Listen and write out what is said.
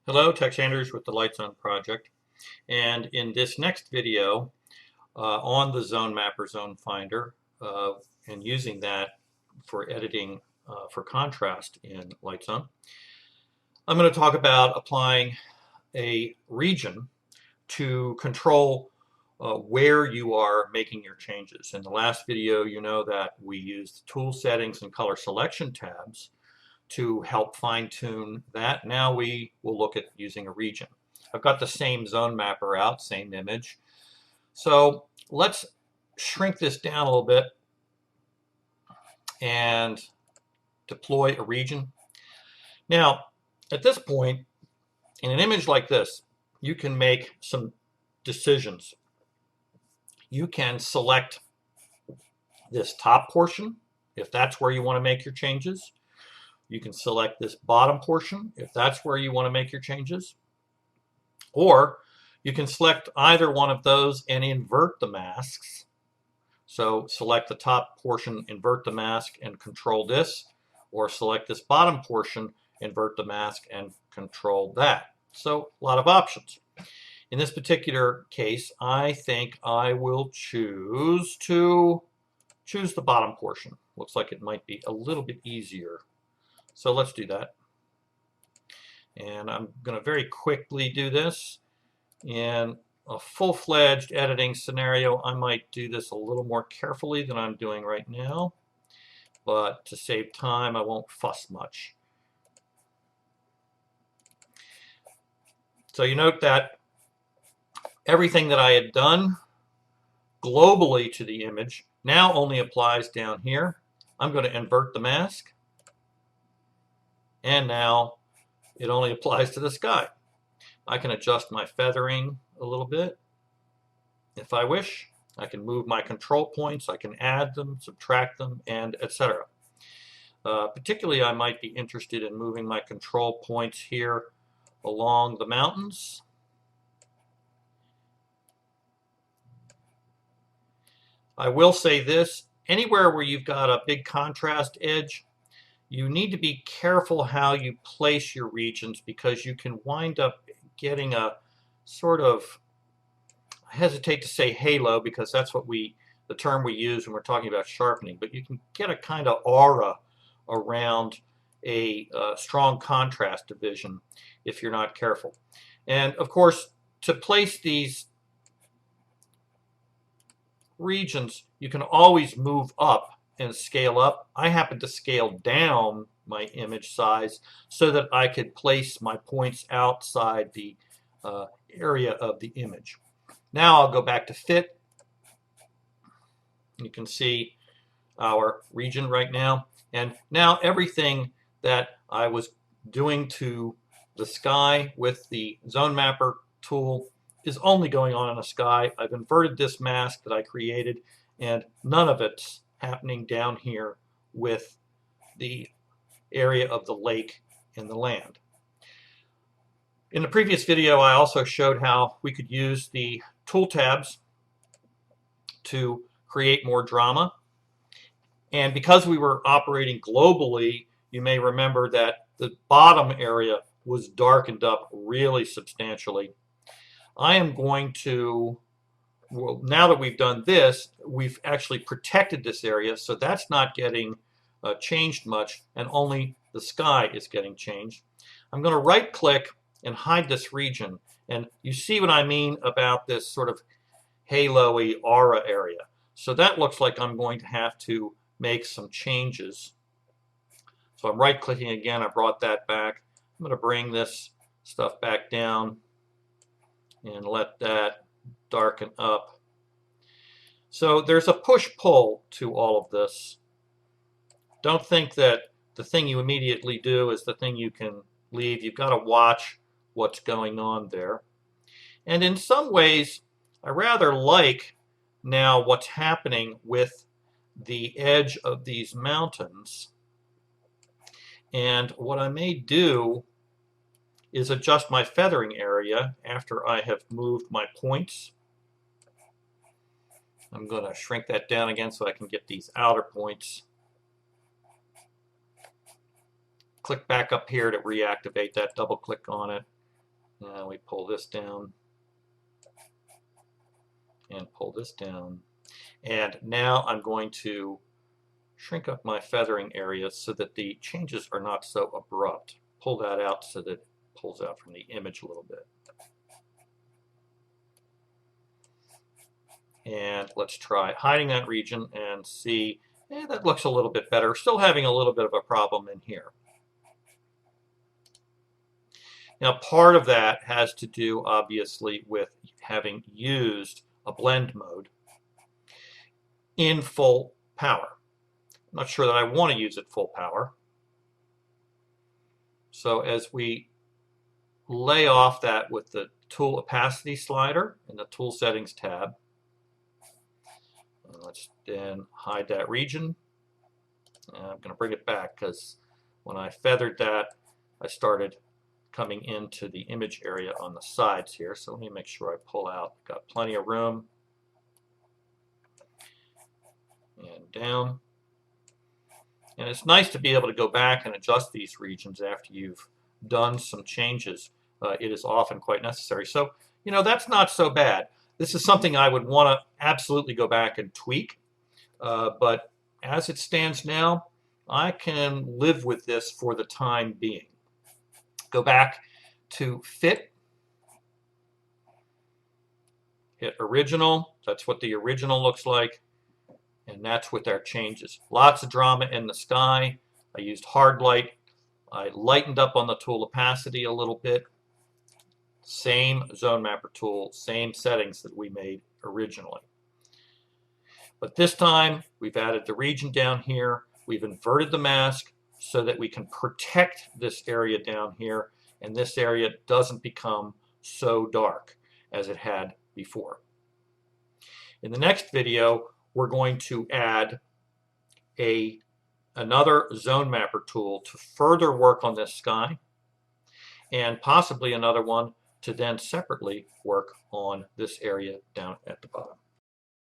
Hello, Tex Sanders with the LightZone project. And in this next video on the Zonemapper Zonefinder and using that for editing for contrast in LightZone, I'm going to talk about applying a region to control where you are making your changes. In the last video, you know that we used tool settings and color selection tabs to help fine-tune that. Now we will look at using a region. I've got the same Zonemapper out, same image. So let's shrink this down a little bit and deploy a region. Now, at this point, in an image like this, you can make some decisions. You can select this top portion, if that's where you want to make your changes. You can select this bottom portion if that's where you want to make your changes. Or you can select either one of those and invert the masks. So select the top portion, invert the mask, and control this. Or select this bottom portion, invert the mask, and control that. So a lot of options. In this particular case, I think I will choose the bottom portion. Looks like it might be a little bit easier. So let's do that. And I'm going to very quickly do this. In a full-fledged editing scenario, I might do this a little more carefully than I'm doing right now. But to save time, I won't fuss much. So you note that everything that I had done globally to the image now only applies down here. I'm going to invert the mask. And now it only applies to the sky. I can adjust my feathering a little bit if I wish. I can move my control points. I can add them, subtract them, and etc. Particularly, I might be interested in moving my control points here along the mountains. I will say this, anywhere where you've got a big contrast edge, you need to be careful how you place your regions because you can wind up getting a sort of, I hesitate to say halo because that's what the term we use when we're talking about sharpening, but you can get a kind of aura around a strong contrast division if you're not careful. And of course, to place these regions, you can always move up and scale up. I happen to scale down my image size so that I could place my points outside the area of the image. Now I'll go back to fit. You can see our region right now. And now everything that I was doing to the sky with the Zonemapper tool is only going on in the sky. I've inverted this mask that I created, and none of it's happening down here with the area of the lake and the land. In the previous video, I also showed how we could use the tool tabs to create more drama. And because we were operating globally, you may remember that the bottom area was darkened up really substantially. I am going to, well, now that we've done this, we've actually protected this area, so that's not getting changed much, and only the sky is getting changed. I'm going to right-click and hide this region, and you see what I mean about this sort of halo-y aura area. So that looks like I'm going to have to make some changes. So I'm right-clicking again. I brought that back. I'm going to bring this stuff back down and let that darken up. So there's a push-pull to all of this. Don't think that the thing you immediately do is the thing you can leave. You've got to watch what's going on there. And in some ways, I rather like now what's happening with the edge of these mountains. And what I may do is adjust my feathering area after I have moved my points. I'm going to shrink that down again so I can get these outer points. Click back up here to reactivate that, double click on it, Now we pull this down and pull this down. And now I'm going to shrink up my feathering area so that the changes are not so abrupt. Pull that out so that it pulls out from the image a little bit. And let's try hiding that region and see, that looks a little bit better. Still having a little bit of a problem in here. Now, part of that has to do, obviously, with having used a blend mode in full power. I'm not sure that I want to use it full power. So as we lay off that with the tool opacity slider in the tool settings tab, and let's then hide that region. And I'm going to bring it back because when I feathered that, I started coming into the image area on the sides here. So let me make sure I pull out. Got plenty of room. And down. And it's nice to be able to go back and adjust these regions after you've done some changes. It is often quite necessary. So, that's not so bad. This is something I would want to absolutely go back and tweak. But as it stands now, I can live with this for the time being. Go back to Fit. Hit Original. That's what the original looks like. And that's with our changes. Lots of drama in the sky. I used hard light. I lightened up on the tool opacity a little bit. Same Zonemapper tool, same settings that we made originally. But this time, we've added the region down here. We've inverted the mask so that we can protect this area down here, and this area doesn't become so dark as it had before. In the next video, we're going to add another Zonemapper tool to further work on this sky, and possibly another one to then separately work on this area down at the bottom.